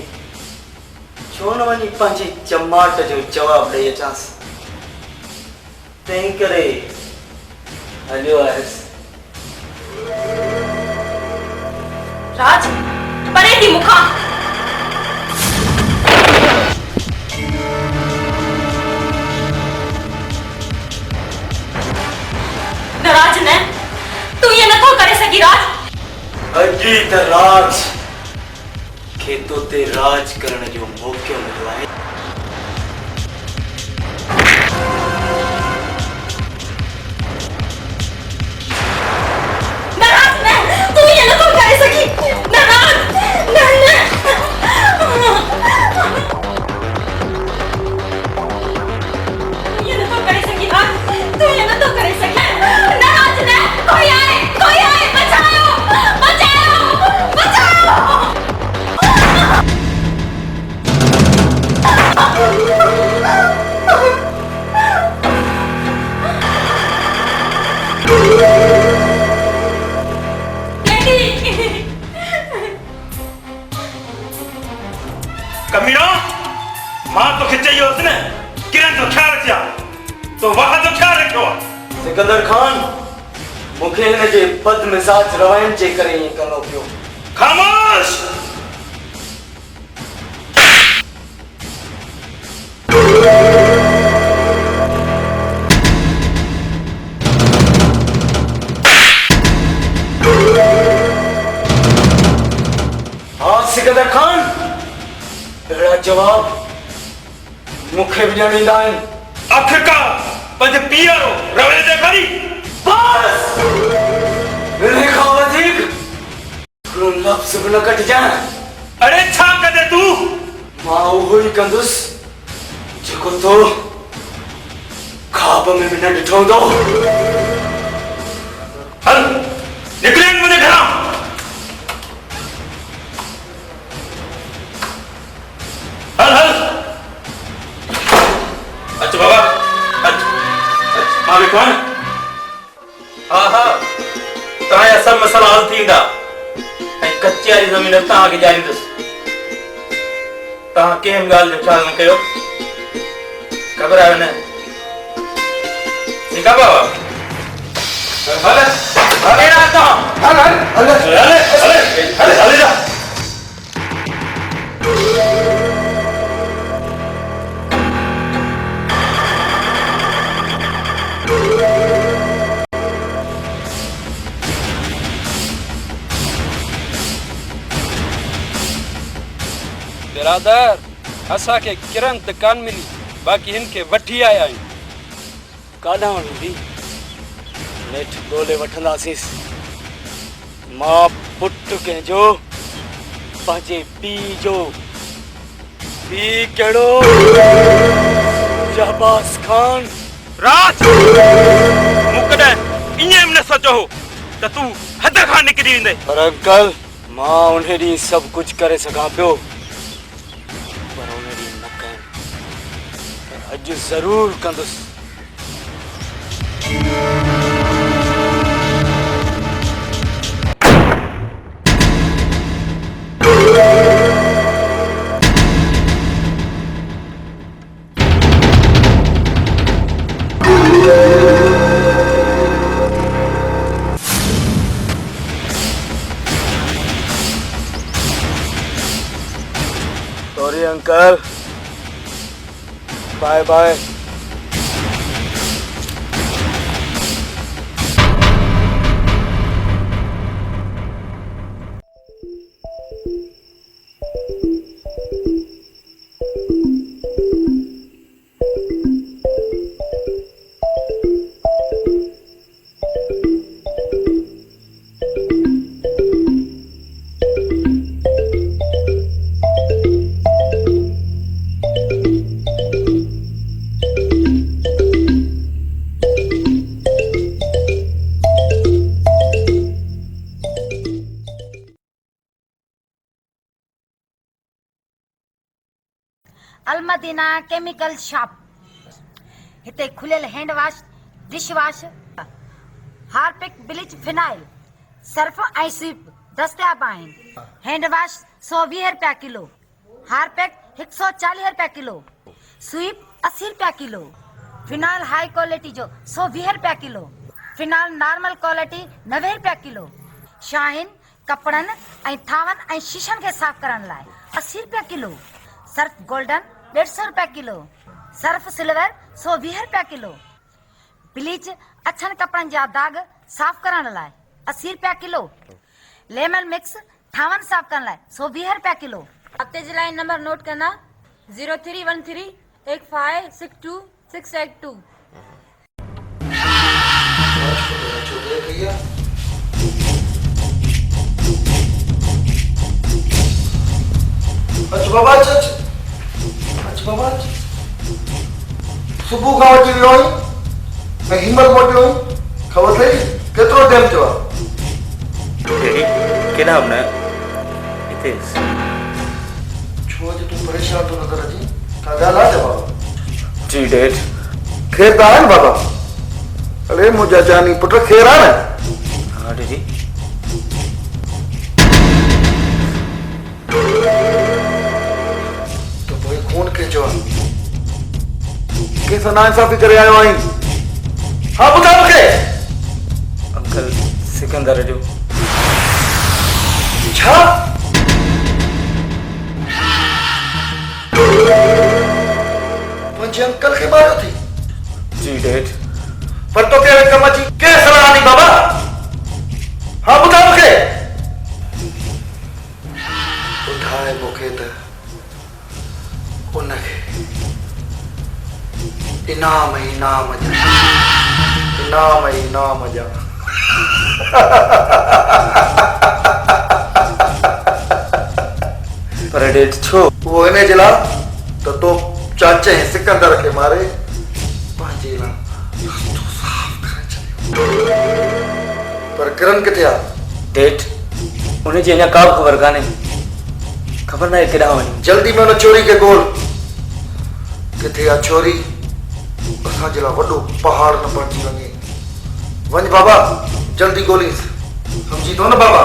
छो न वञी पंहिंजी चमाट जो जवाबु ॾेई अचांसि। तंहिं करे हलियो आयसि। राज, परे थी मूंखां। न राज न, तूं ये नथो करे सघी राज। अॼु त राज खे तो ते राज करण जो मौक़ो मिलियो आहे। न राज न, तूं ये नथो करे सघी। न राज, न न। ये नथो करे सघी राज, तूं ये नथो करे सघी। न राज न, कोई आए बचाओ, बचाओ, बचाओ। कमीनो, मां तोखे चई हुअसि न किरण जो ख्यालु रखिया, तो वक़्त जो ख्यालु रखियो आहे। सिकंदर खान, मूंखे हिन जे बदमिज़ाज रवायनि जे करे ईअं करिणो पियो। ख़ामोश। सिकंदर खान अहिड़ा जवाब मूंखे बि ॾियण ईंदा आहिनि। आखिरकार पंहिंजे पीउ वारो रवैयो ॾेखारी। बस हिन खां वधीक हिकिड़ो लफ़्ज़ बि न कटिजांइ। अरे छा कदे तूं? मां उहो ई कंदुसि जेको तो ख्वाब में बि न ॾिठो हूंदो। हल निकिरी मुंहिंजे घरां। हल हल अच बाबा अच मां वेठो आहियां। हा हा तव्हांजा सभु मसइला हल थींदा ऐं कच्ची वारी ज़मीन तव्हांखे ॾियारींदुसि। तव्हां कंहिं ॻाल्हि जो ख़्यालु न कयो। घबरायो न। ठीकु आहे बाबा? हल हले ना तव्हां। हल हल हल हले हले हले हले जा। बिरादर असांखे किरन त कान मिली, बाक़ी हिन खे वठी आया आहियूं। काॾां वञी नेठि ॻोल्हे वठंदासीं। मां पुटु कंहिंजो पंहिंजे पीउ जो। पीउ कहिड़ो? शहबाज खान। राज मूं कॾहिं ईअं न सोचियो हो त तूं हद खां निकिरी वेंदे। पर अंकल मां उन ॾींहुं सभु कुझु करे सघां पियो, पर उन ॾींहुं न कयुमि। अॼु ज़रूरु कंदुसि। Sorry uncle, bye bye. Al Madina chemical shop. हिते खुलियल hand wash, dish wash, Harpic, bleach, phenyl, surf ऐं स्वीप दस्तियाब आहिनि। हैंड वॉश 120 रुपया किलो, हार्पिक 140 रुपया किलो, स्वीप 80 रुपया किलो, फिनाइल हाई क्वालिटी जो 120 रुपया किलो, फिनाइल नॉर्मल क्वालिटी 90 रुपया किलो, शाहीन कपड़नि ऐं थावनि ऐं शीशनि खे साफ़ करण लाइ 80 रुपया किलो, सर्फ गोल्डन 150 रुपया किलो, सर्फ सिल्वर 120 रुपया किलो, ब्लीच अछनि कपड़नि जा दाग साफ़ करण लाइ 80 रुपया किलो, लेमन मिक्स थावनि साफ़ करण लाइ 120 रुपया किलो। हफ़्ते जे लाइ नंबर नोट करना 03138562 अच बाबा अच बाबा सुबुह खां वठी वियो आहीं ऐं हिम्मत मोटियो आहीं। ख़बर अथई केतिरो टाइम थियो आहे? केॾा न हिते छो अॼु तूं परेशान थो नज़र अची? का ॻाल्हि आहे बाबा? जी डेड खेर त आहे न बाबा? अरे मुंहिंजा जानी पुट खेर आहे न? हाँ डैडी। तो पोइ खून कंहिंजो आहे? कंहिंसां नाइंसाफ़ी करे आयो आहीं? हाँ ॿुधाए मूंखे। अंकल सिकंदर जो। छा? तुंहिंजे अंकल खे मारियो थी? जी डेड। पर तो कहिड़े कम जी कंहिं सलाह ॾिनी बाबा? हाँ ॿुधाए मूंखे। ॿुधाए मूंखे त उनखे इनाम जा पर डेट छो वो इन्हें जिला तो चाचे सिकंदर के मारे पंहिंजे लाइ रस्तो साफ़ करे छॾियो। पर किरण किथे आहे? डेट उन्हें जी अञा का बि ख़बर कान्हे। ख़बर न आहे केॾांहुं वञी। जल्दी में उन छोरी खे ॻोल्ह। किथे आहे छोरी? असांजे लाइ वॾो पहाड़ न बणिजी वञे। वञ बाबा जल्दी ॻोल्हीसि। समझी थो न बाबा?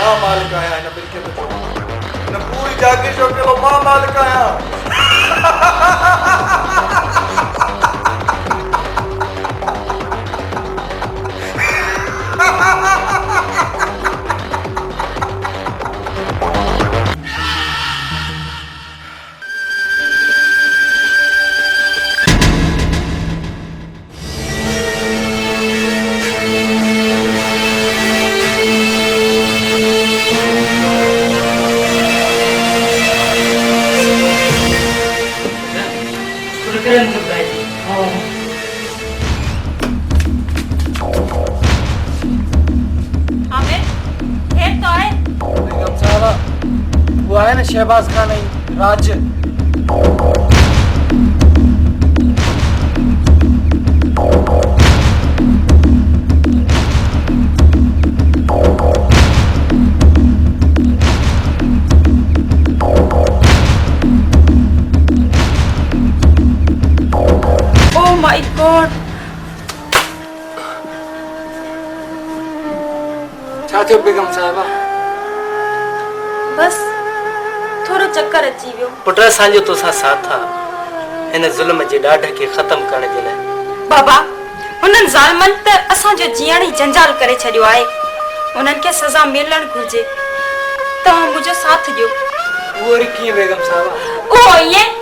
मां मालिक आहियां हिन ॿिनि खे बचाओ। हिन पूरी जागीर जो किलो मां मालिक आहियां। वो है ना शहबाज खान नहीं राज। Oh my God! छा थियो बेगम साहिबा? बस थोड़ो चक्कर अची वियो। पुट असांजो तोसां साथ आहे हिन ज़ुल्म जे ॾाढ खे ख़तम करण जे लाइ। बाबा उन्हनि ज़ालिमनि त असांजो जीअण ई जंजाल करे छॾियो आहे। उन्हनि खे सज़ा मिलणु घुर्जे। तव्हां मुंहिंजो साथ ॾियो। वो वरी कीअं बेगम साहिबा? ओ ईअं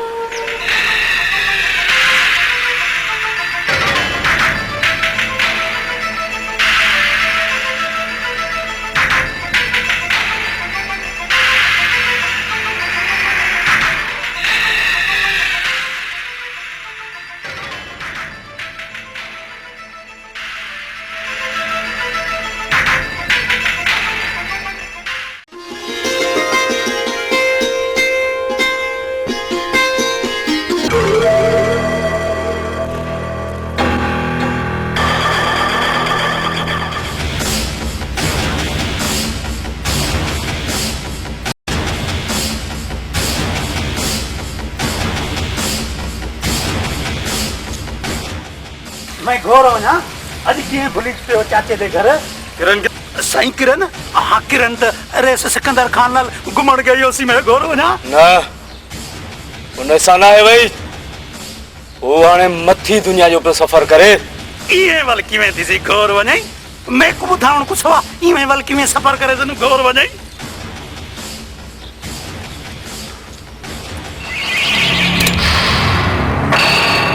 मैं घोर वञा अॼु कीअं भुली पियो चाचे जे घर? किरण साईं किरण? हाँ किरण त अरे सिकंदर खान नाल घुमण गई होसी। मैं घोर वञा? न उन सां न आहे वई। वो हाणे मथी दुनिया जो पियो सफ़र करे। इएं वल कीअं थीसी घोर वञई? मैं को ॿुधाइण कुझु आहे? इएं वल कीअं सफ़र करे तूं घोर वञई?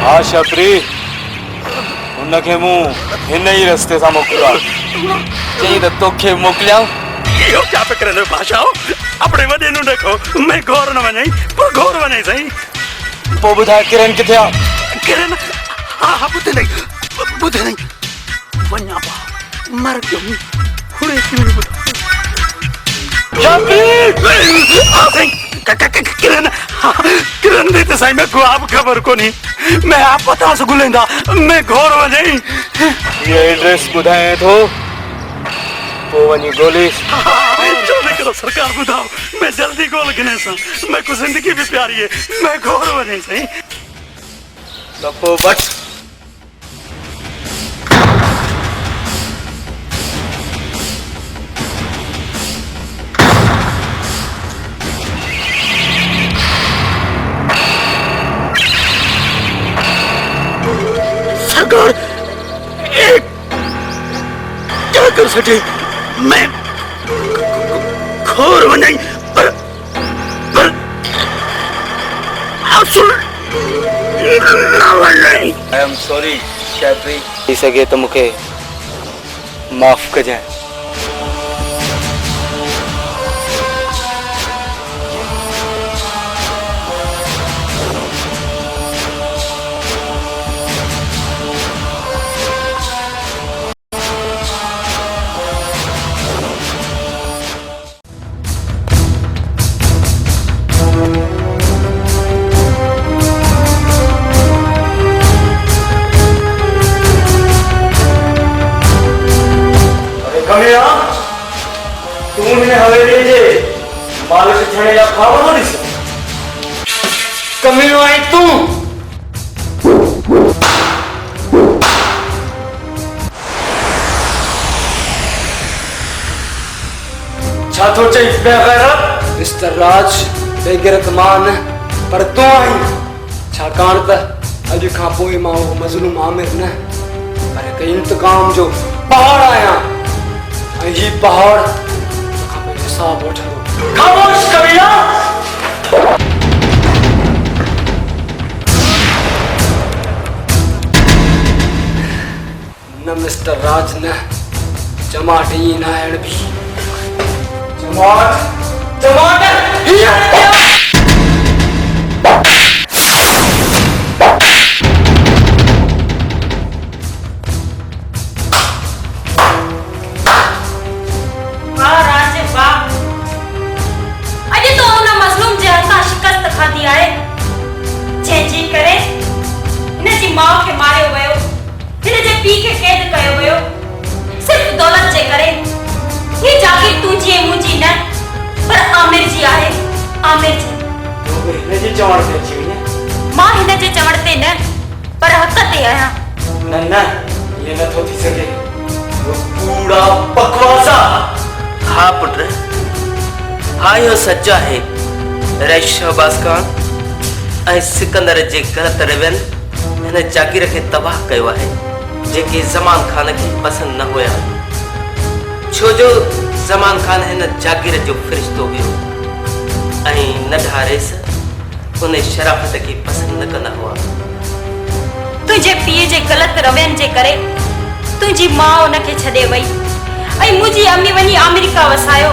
हा शबरी उनखे मूं हिन ई रस्ते सां मोकिलियो आहे। चई त तोखे मोकिलियां। इहो छा पियो करे भाषाओ? अपने वॾे नु देखो मैं घोर न वञई पर घोर वञई साईं। पोइ ॿुधाए किरण किथे आहे? किरण? हा हा ॿुधे नहीं वञा पा मर गयो हुणे कीअं ॿुधाए? किरण किरण दे तो साईं मैं को आप खबर को नहीं। मैं आप पता से गुलेंदा मैं घोर वञई। ये एड्रेस ॿुधाए थो पोइ वञी ॻोल्हीस। जल्दी करो सरकार ॿुधाओ मैं जल्दी ॻोल्ह गिने सां। मैं को जिंदगी भी प्यारी है। मैं घोर वञई साईं। त पोइ वठ। सरकार एक क्या कर सके? मैं घोर वञई पर असुल न वञई। आई एम सॉरी शैफरी थी सके तो मुखे माफ़ कजाए। कमिया तू मैंने हवेली जे मालिक छणे या खावणो ॾिस कमियो आई तू छा थो चई बेगैरत? मिस्टर राज बेगैरत मान पर तूं आई छाकाणि त अॼु खां पोइ मां उहो मज़लूम आमिर न पर हिकु इंतकाम जो पहाड़ आहियां ऐं ही पहाड़ तोखां पंहिंजो हिसाब वठंदो। खामोश कमिया न मिस्टर राज न चमाट ई न आहिण बि चमाट चमाट वाह राज वाह अॼु तो उन मज़लूम जे हथां शिकस्त खाधी आहे जंहिंजे करे हिन जी माउ खे मारियो वियो हिन जे पीउ खे क़ैद कयो वियो सिर्फ़ दौलत जे करे। ही जागीर तुंहिंजी ऐं मुंहिंजी न पर आमिर जी आहे आमिर जी। हिन जे चवण ते अची वई मां हिन जे चवण ते न पर हक़ ते आहियां। न न ये नथो थी सके वो कूड़ा बकवास आहे। हाँ पुट हाँ इहो सच आहे रईस शहबाज खान ऐं सिकंदर जे ग़लति रवैयनि हिन जागीर खे तबाह कयो आहे जेके ज़मान खान खे पसंदि न हुया छो जो ज़मान खान हिन जागीर जो फ़रिश्तो हुयो ऐं नंढा रेस उन शराफ़त खे पसंदि न कंदा हुआ। तुंहिंजे पीउ जे ग़लति रवैयनि जे करे तुंहिंजी माउ उनखे छॾे वई ऐं मुंहिंजी अम्मी वञी अमेरिका वसायो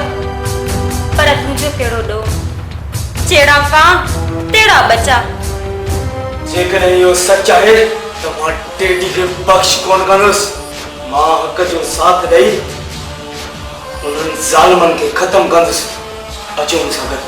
पर तुंहिंजो कहिड़ो ॾोह जहिड़ा कां तहिड़ा बचा। जेकॾहिं इहो सच आहे त मां टेडी खे बख़्श कोन कंदुसि। मां हक़ जो साथ ॾेई उन्हनि ज़ालिमनि खे ख़तमु कंदुसि। अचो मूंसां गॾु।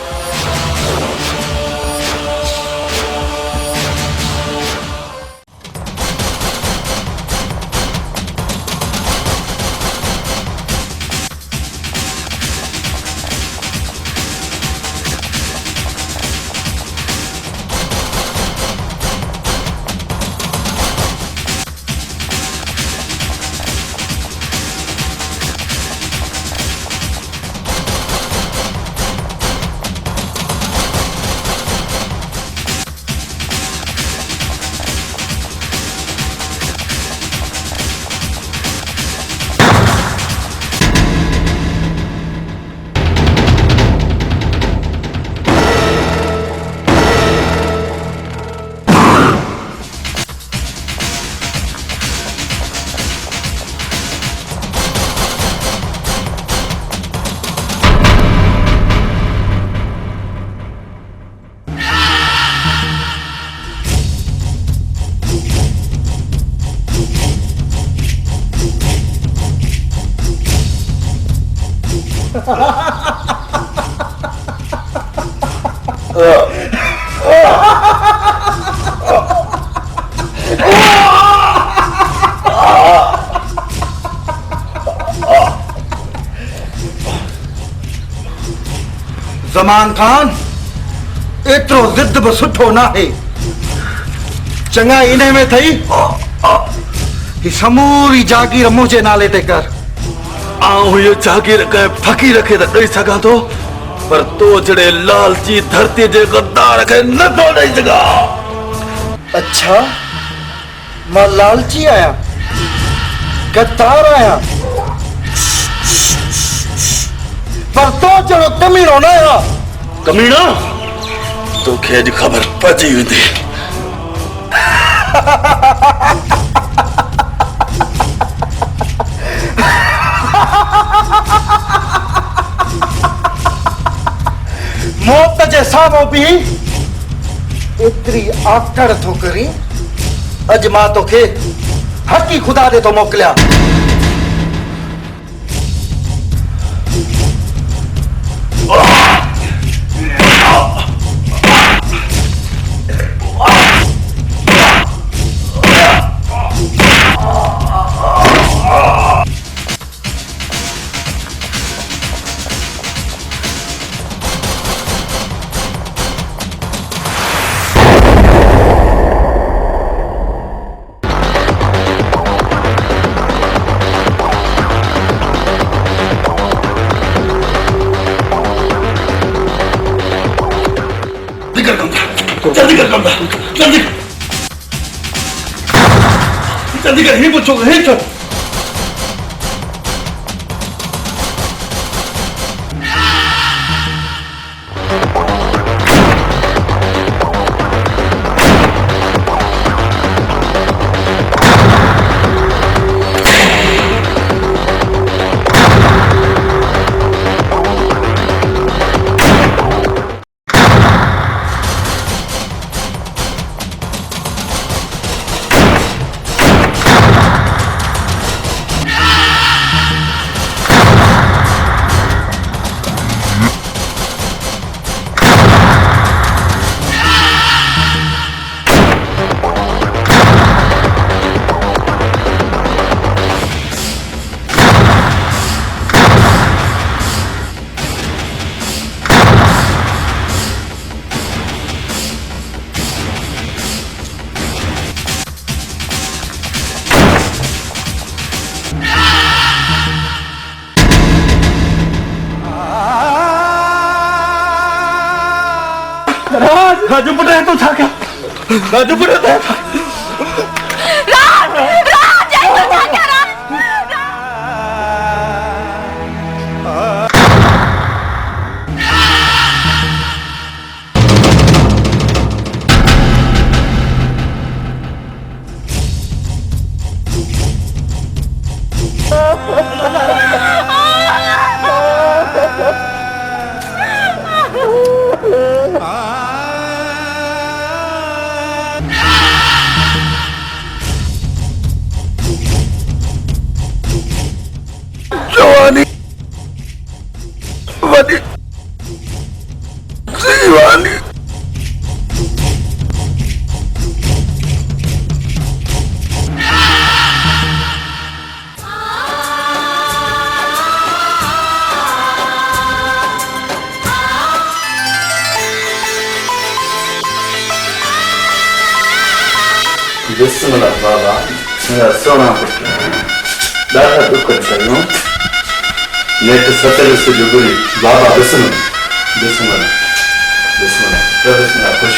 ज़मान खान एतिरो ज़िद बि सुठो न आहे। चङा इन में थई ही समूरी जागीर मुंहिंजे नाले ते कर। आऊं इहो जागीर कंहिं फ़क़ीर खे त ॾेई सघां थो पर तो जहिड़े लालची धरती जे गद्दार खे नथो ॾेई सघां। अच्छा मां लालची आहियां गद्दार आहियां पर तो जहिड़ो कमीनो न आहियां। कमीना तोखे अॼु ख़बर पइजी वेंदी। मौत जे साम्हूं बि एतिरी आकड़ थो करी। अॼु मां तोखे हक़ी ख़ुदा ॾे थो मोकिलियां। जल्दी कर कमला, जल्दी जल्दी कर, ही पूछो, ही चल। राजू पटे तो था क्या? राजू पटे था। राज राज ये तो था क्या? जवानी वाली दीवानी बिस्मिल्लाह बाबा, मेरा सोना पुत्र ॾाढा दुख कयूं नेट सतर से जुगुरी बाबा बिस्मिल्लाह बिस्मिल्लाह बिस्मिल्लाह बिस्मिल्लाह खुश